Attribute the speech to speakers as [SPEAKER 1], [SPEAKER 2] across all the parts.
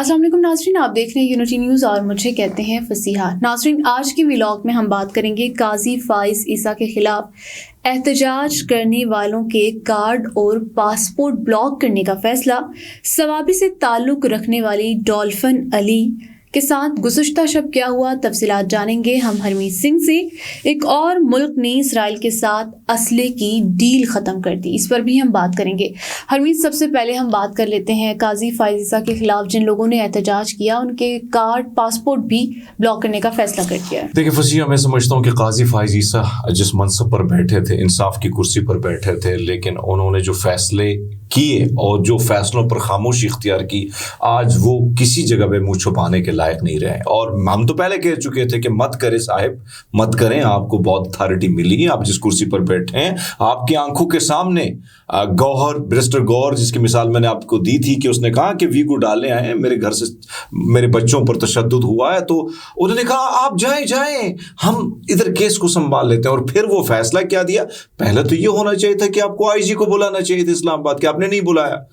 [SPEAKER 1] अस्सलाम वालेकुम नाज़रीन, आप देख रहे हैं यूनिटी न्यूज़ और मुझे कहते हैं फसीहा। नाज़रीन, आज के व्लॉग में हम बात करेंगे काजी फाइज ईसा के खिलाफ एहतजाज करने वालों के कार्ड और पासपोर्ट ब्लॉक करने का फैसला। सवाबी से ताल्लुक़ रखने वाली डॉल्फिन अली के साथ गुज़श्ता शब क्या हुआ, तफसीलात जानेंगे हम हरमीत सिंह से। एक और मुल्क ने इसराइल के साथ असले की डील ख़त्म कर दी, इस पर भी हम बात करेंगे। हरमीत, सबसे पहले हम बात कर लेते हैं काजी फाइज ईसा के खिलाफ जिन लोगों ने एहतजाज किया, उनके कार्ड पासपोर्ट भी ब्लॉक करने का फैसला कर दिया।
[SPEAKER 2] देखिए फसीहा, मैं समझता हूँ कि काजी फाइज ईसा जिस मनसब पर बैठे थे, इंसाफ की कुर्सी पर बैठे थे, लेकिन उन्होंने जो फैसले किए और जो फैसलों पर खामोशी इख्तियार की, आज वो किसी जगह पे मुँह छुपाने के लायक नहीं रहे। और हम तो पहले कह चुके थे कि मत करें साहिब, मत करें, आपको बहुत अथॉरिटी मिली है, आप जिस कुर्सी पर बैठे हैं, आपकी आंखों के सामने गौहर, बैरिस्टर गौहर, जिसकी मिसाल मैंने आपको दी थी कि उसने कहा कि वी को डालने आए हैं, मेरे घर से मेरे बच्चों पर तशद्दुद हुआ है, तो उन्होंने कहा आप जाएं, हम इधर केस को संभाल लेते हैं। और फिर वो फैसला क्या दिया, पहले तो ये होना चाहिए था कि आपको आईजी को बुलाना चाहिए था इस्लामाबाद के, आपने नहीं बुलाया।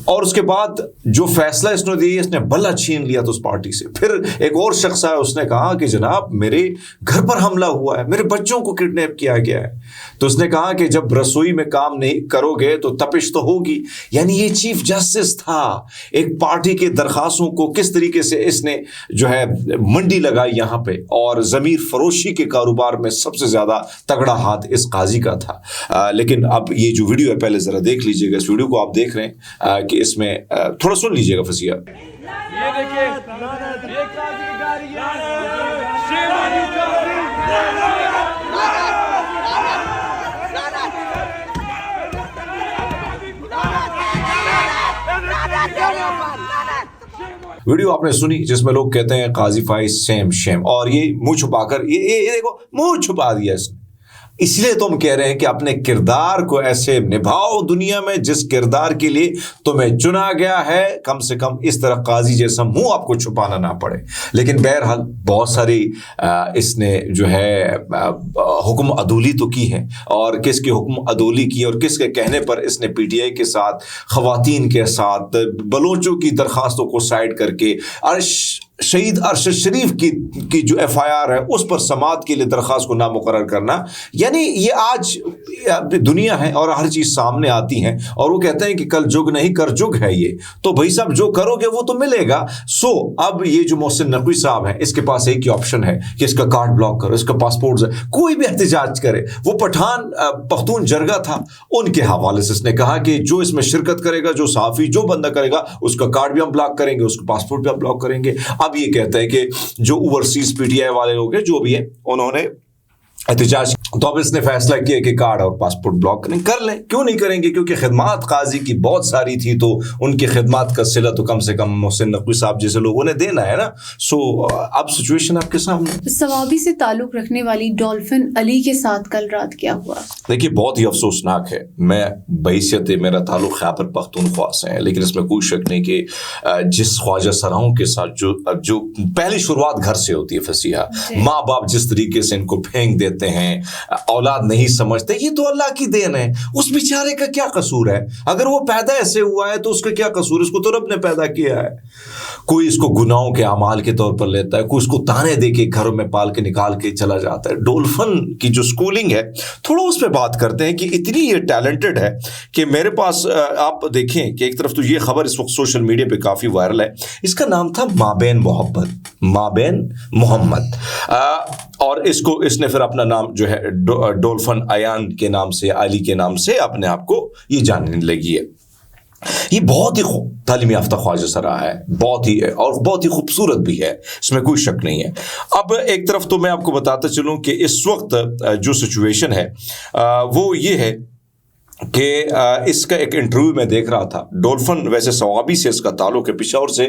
[SPEAKER 2] और उसके बाद जो फैसला इसने दिया, इसने बल्ला छीन लिया तो उस पार्टी से। फिर एक और शख्स आया, उसने कहा कि जनाब मेरे घर पर हमला हुआ है, मेरे बच्चों को किडनैप किया गया है, तो उसने कहा कि जब रसोई में काम नहीं करोगे तो तपिश तो होगी। यानी ये चीफ जस्टिस था, एक पार्टी के दरखास्तों को किस तरीके से इसने जो है मंडी लगाई यहाँ पे, और ज़मीर फरोशी के कारोबार में सबसे ज़्यादा तगड़ा हाथ इस काजी का था। लेकिन अब ये जो वीडियो है, पहले ज़रा देख लीजिएगा, इस वीडियो को आप देख रहे हैं कि इसमें थोड़ा सुन लीजिएगा फसीहा।
[SPEAKER 3] ये देखिए, ये काजी की गाड़ी है,
[SPEAKER 2] वीडियो आपने सुनी जिसमें लोग कहते हैं काजी फाइज सेम शेम, और ये मुंह छुपाकर ये देखो मुंह छुपा दिया इसने। इसलिए तो हम कह रहे हैं कि अपने किरदार को ऐसे निभाओ दुनिया में जिस किरदार के लिए तुम्हें चुना गया है, कम से कम इस तरह काजी जैसा मुंह आपको छुपाना ना पड़े। लेकिन बहरहाल बहुत सारी इसने जो है हुक्म अदूली तो की है, और किसके हुक्म अदूली की और किसके कहने पर इसने पीटीआई के साथ, खवातीन के साथ, बलोचों की दरखास्तों को साइड करके शहीद अरशद शरीफ की जो एफआईआर है उस पर समाअत के लिए दरख्वास्त को नामुकर्रर करना। यानी ये आज दुनिया है और हर चीज़ सामने आती है, और वो कहते हैं कि कल जुग नहीं कर जुग है ये, तो भाई साहब जो करोगे वो तो मिलेगा। सो अब ये जो मोहसिन नकवी साहब हैं, इसके पास एक ही ऑप्शन है कि इसका कार्ड ब्लॉक करो, इसका पासपोर्ट, कोई भी एहतजाज करे। वो पठान पख्तून जरगा था, उनके हवाले से इसने कहा कि जो इसमें शिरकत करेगा, जो साफ़ी, जो बंदा करेगा, उसका कार्ड भी हम ब्लॉक करेंगे, उसका पासपोर्ट भी हम ब्लॉक करेंगे। अब ये कहता है कि जो ओवरसीज पीटीआई वाले लोग हैं, जो भी हैं, उन्होंने एहतजाज, तो अब इसने फैसला किया कि कार्ड और पासपोर्ट ब्लॉक कर लें। क्यों नहीं करेंगे, क्योंकि खिदमात काजी की बहुत सारी थी, तो उनकी खिदमात का सिला तो कम से कम मोहसिन नकवी साहब जैसे लोगों ने देना है ना। सो अब सिचुएशन आपके सामने।
[SPEAKER 1] सवाबी से ताल्लुक़ रखने वाली डॉल्फिन अली के साथ कल रात क्या हुआ?
[SPEAKER 2] देखिए बहुत ही अफसोसनाक है। मैं बहैसियत मेरा ताल्लुक़ खैबर पख्तूनख्वा से है, लेकिन इसमें कोई शक नहीं कि जिस ख्वाजा सराओं के साथ जो पहली शुरुआत घर से होती है फसीहा, माँ बाप जिस तरीके से इनको फेंक देते हैं, औलाद नहीं समझते, ये तो अल्लाह की देन है। उस बेचारे का क्या कसूर है? अगर वो पैदा ऐसे हुआ है तो उसका क्या कसूर? उसको तो रब ने पैदा किया है। कोई इसको गुनाहों के अमाल के तौर पर लेता है, कोई इसको ताने दे के घरों में पाल के निकाल के चला जाता है। डॉल्फिन की जो स्कूलिंग है, थोड़ा उस पर बात करते हैं कि इतनी ये टैलेंटेड है कि मेरे पास आप देखें कि एक तरफ तो ये खबर इस वक्त सोशल मीडिया पे काफ़ी वायरल है। इसका नाम था माबेन मोहम्मद, और इसने फिर अपना नाम जो है डॉल्फिन अयान के नाम से, अली के नाम से अपने आप को ये जानने लगी है। ये बहुत ही तालीम याफ्ता ख्वाजा सरा है, बहुत ही खूबसूरत भी है, इसमें कोई शक नहीं है। अब एक तरफ तो मैं आपको बताता चलूं कि इस वक्त जो सिचुएशन है वो ये है कि इसका एक इंटरव्यू में देख रहा था। डॉल्फिन वैसे सवाबी से इसका ताल्लुक है, पेशावर से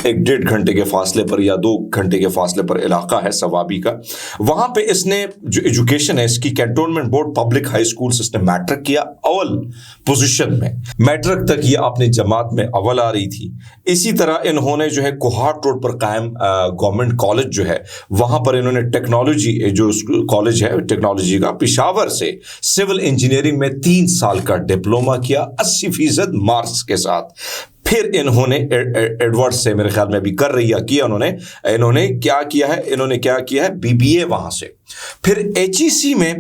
[SPEAKER 2] 1-1.5 घंटे के फासले पर या 2 घंटे के फासले पर इलाका है सवाबी का। वहाँ पे इसने जो एजुकेशन है इसकी cantonment board public high school से इसने मैट्रिक किया, अव्वल पोजीशन में। मैट्रिक तक ये अपनी जमात में अव्वल आ रही थी। इसी तरह इन्होंने जो है कोहाट रोड पर कायम गवर्नमेंट कॉलेज जो है वहाँ पर इन्होंने टेक्नोलॉजी जो कॉलेज है टेक्नोलॉजी का, पेशावर से सिविल इंजीनियरिंग में 3 साल का डिप्लोमा किया 80% मार्क्स के साथ। پھر انہوں نے ایڈورڈ سے میرے خیال میں ابھی کر رہی ہے کیا انہوں نے کیا کیا ہے BBA وہاں سے، پھر HEC میں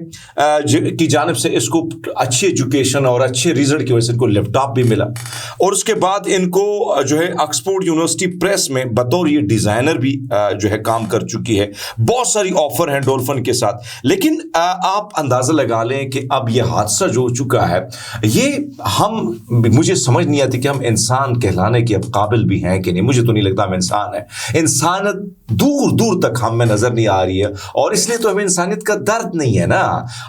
[SPEAKER 2] کی جانب سے اس کو اچھی ایجوکیشن اور اچھے ریزلٹ کی وجہ سے ان کو لیپ ٹاپ بھی ملا، اور اس کے بعد ان کو جو ہے آکسفورڈ یونیورسٹی پریس میں بطور یہ ڈیزائنر بھی جو ہے کام کر چکی ہے، بہت ساری آفر ہیں ڈولفن کے ساتھ۔ لیکن آپ اندازہ لگا لیں کہ اب یہ حادثہ جو ہو چکا ہے، یہ مجھے سمجھ نہیں آتی کہ ہم انسان کہلانے کے اب قابل بھی ہیں کہ نہیں۔ مجھے تو نہیں لگتا ہم انسان ہیں، انسانیت دور دور تک ہم میں نظر نہیں آ رہی ہے، اور اس لیے تو ہمیں انسانیت کا درد نہیں ہے نا۔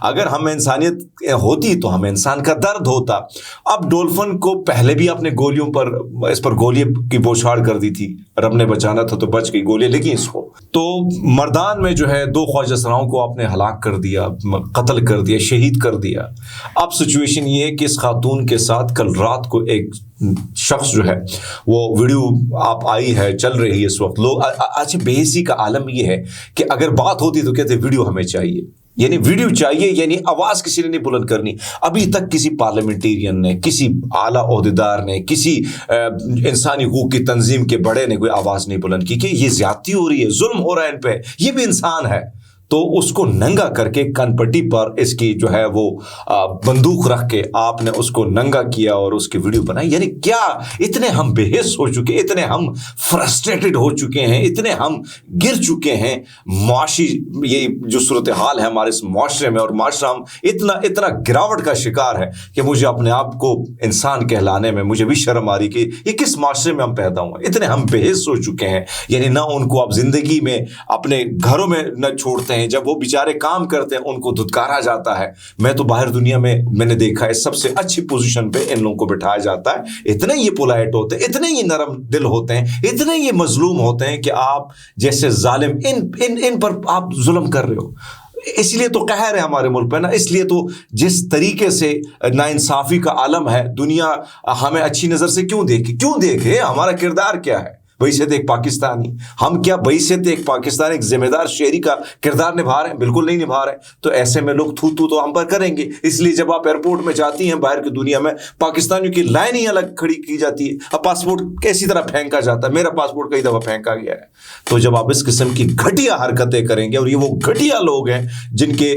[SPEAKER 2] اگر ہمیں انسانیت ہوتی تو ہمیں انسان کا درد ہوتا۔ اب ڈولفن کو پہلے بھی اپنے گولیوں پر اس پر گولی کی بوچھاڑ کر دی تھی، رب نے بچانا تھا تو بچ گئی، گولیاں لگی اس کو۔ تو مردان میں جو ہے 2 خواجہ سراؤں کو آپ نے ہلاک کر دیا، قتل کر دیا، شہید کر دیا۔ اب سچویشن یہ ہے کہ اس خاتون کے ساتھ کل رات کو ایک شخص جو ہے وہ ویڈیو آپ آئی ہے، چل رہی ہے اس وقت، لوگ اچھا بے حسی کا عالم یہ ہے کہ اگر بات ہوتی تو کہتے ویڈیو ہمیں چاہیے، یعنی ویڈیو چاہیے، یعنی آواز کسی نے نہیں بلند کرنی۔ ابھی تک کسی پارلیمنٹیرین نے، کسی اعلیٰ عہدیدار نے، کسی انسانی حقوق کی تنظیم کے بڑے نے کوئی آواز نہیں بلند کی کہ یہ زیادتی ہو رہی ہے، ظلم ہو رہا ہے ان پہ، یہ بھی انسان ہے۔ تو اس کو ننگا کر کے کن پٹی پر اس کی جو ہے وہ بندوق رکھ کے آپ نے اس کو ننگا کیا اور اس کی ویڈیو بنائی۔ یعنی کیا اتنے ہم بے حس ہو چکے، اتنے ہم فرسٹریٹڈ ہو چکے ہیں، اتنے ہم گر چکے ہیں، معاشی یہ جو صورتحال ہے ہمارے اس معاشرے میں، اور معاشرہ ہم اتنا گراوٹ کا شکار ہے کہ مجھے اپنے آپ کو انسان کہلانے میں مجھے بھی شرم آ رہی کہ یہ کس معاشرے میں ہم پیدا ہوئے۔ اتنے ہم بے حس ہو چکے ہیں، یعنی نہ ان کو اب زندگی میں اپنے گھروں میں نہ چھوڑتے ہیں، جب وہ بیچارے کام کرتے ہیں ان کو دھتکارا جاتا ہے۔ میں تو باہر دنیا میں نے دیکھا ہے سب سے اچھی پوزیشن پہ ان لوگوں کو بٹھایا جاتا ہے۔ اتنے یہ پولائٹ ہوتے ہیں، اتنے یہ نرم دل ہوتے ہیں، اتنے یہ مظلوم ہوتے ہیں کہ آپ جیسے ظالم ان پر آپ ظلم کر رہے ہو۔ اس لیے تو قہر ہے ہمارے ملک پہ نا، اس لیے تو جس طریقے سے ناانصافی کا عالم ہے، دنیا ہمیں اچھی نظر سے کیوں دیکھے؟ ہمارا کردار کیا ہے؟ بحیثیت ایک پاکستانی ہم کیا بحیثیت ایک پاکستانی ایک ذمہ دار شہری کا کردار نبھا رہے ہیں؟ بالکل نہیں نبھا رہے۔ تو ایسے میں لوگ تو ہم پر کریں گے۔ اس لیے جب آپ ایئرپورٹ میں جاتی ہیں باہر کی دنیا میں، پاکستانیوں کی لائن ہی الگ کھڑی کی جاتی ہے، اب پاسپورٹ کیسی طرح پھینکا جاتا ہے۔ میرا پاسپورٹ کئی دفعہ پھینکا گیا ہے۔ تو جب آپ اس قسم کی گھٹیا حرکتیں کریں گے، اور یہ وہ گھٹیا لوگ ہیں جن کے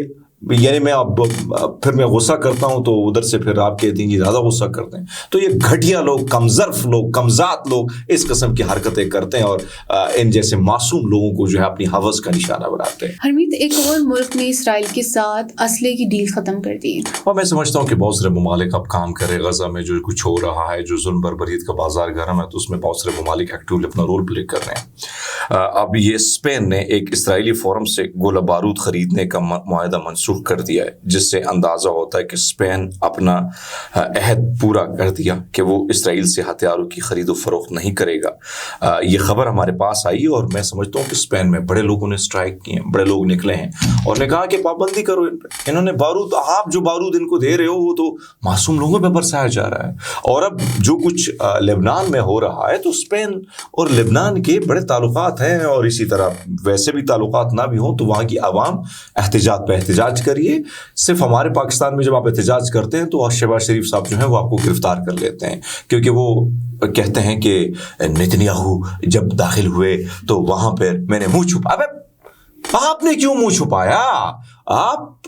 [SPEAKER 2] یعنی میں غصہ کرتا ہوں تو ادھر سے پھر آپ کہتے ہیں زیادہ غصہ کرتے ہیں، تو یہ گھٹیا لوگ، کمظرف لوگ، کمذات لوگ اس قسم کی حرکتیں کرتے ہیں اور ان جیسے معصوم لوگوں کو جو ہے اپنی ہوس کا نشانہ بناتے ہیں۔
[SPEAKER 1] حرمیت، ایک اور ملک نے اسرائیل کے ساتھ اسلحے کی ڈیل ختم کر دی،
[SPEAKER 2] اور میں سمجھتا ہوں کہ بہت سارے ممالک اب کام کرے۔ غزہ میں جو کچھ ہو رہا ہے، جو ظلم بربریت کا بازار گرم ہے، تو اس میں بہت سارے ممالک ایکٹیولی اپنا رول پلے کر رہے ہیں۔ اب یہ اسپین نے ایک اسرائیلی فورم سے گولہ بارود خریدنے کا معاہدہ منسوخ کر دیا ہے، جس سے اندازہ ہوتا ہے کہ اسپین اپنا عہد پورا کر دیا کہ وہ اسرائیل سے ہتھیاروں کی خرید و فروخت نہیں کرے گا۔ یہ خبر ہمارے پاس آئی اور میں سمجھتا ہوں کہ اسپین میں بڑے لوگوں نے اسٹرائک کی ہیں، بڑے لوگ نکلے ہیں اور نے کہا کہ پابندی کرو ان پہ۔ انہوں نے بارود، آپ جو بارود ان کو دے رہے ہو وہ تو معصوم لوگوں پہ برسایا جا رہا ہے۔ اور اب جو کچھ لبنان میں ہو رہا ہے، تو اسپین اور لبنان کے بڑے تعلقات ہیں، اور اسی طرح ویسے بھی تعلقات نہ بھی ہوں تو وہاں کی عوام احتجاج پہ احتجاج کریے۔ صرف ہمارے پاکستان میں جب آپ احتجاج کرتے ہیں تو شہباز شریف صاحب جو ہیں وہ آپ کو گرفتار کر لیتے ہیں، کیونکہ وہ کہتے ہیں کہ نتنیاہو جب داخل ہوئے تو وہاں پہ میں نے منہ چھپا۔ آپ نے کیوں منہ چھپایا؟ آپ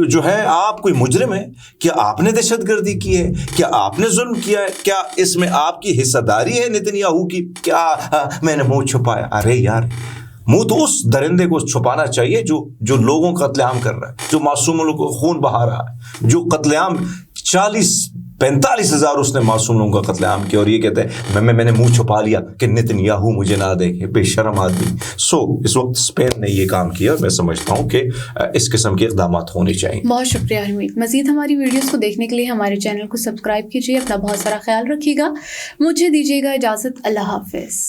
[SPEAKER 2] جو ہے آپ کوئی مجرم ہے؟ کیا آپ نے دہشت گردی کی ہے؟ کیا آپ نے ظلم کیا ہے؟ کیا اس میں آپ کی حصہ داری ہے نتنیاہو کی؟ کیا میں نے منہ چھپایا؟ ارے یار، منہ تو اس درندے کو چھپانا چاہیے جو لوگوں کا قتل عام کر رہا ہے، جو معصوم لوگوں کو خون بہا رہا ہے، جو قتل عام 40-45 ہزار اس نے معصوم لوگوں کا قتل عام کیا، اور یہ کہتے ہیں میں نے منہ چھپا لیا کہ نتنیاہو مجھے نہ دیکھے، بے شرم آدمی۔ اس وقت اسپین نے یہ کام کیا، اور میں سمجھتا ہوں کہ اس قسم کے اقدامات ہونے چاہیے۔
[SPEAKER 1] بہت شکریہ حرمیت۔ مزید ہماری ویڈیوز کو دیکھنے کے لیے ہمارے چینل کو سبسکرائب کیجیے، اپنا بہت سارا خیال رکھیے گا۔ مجھے دیجیے گا اجازت، اللہ حافظ۔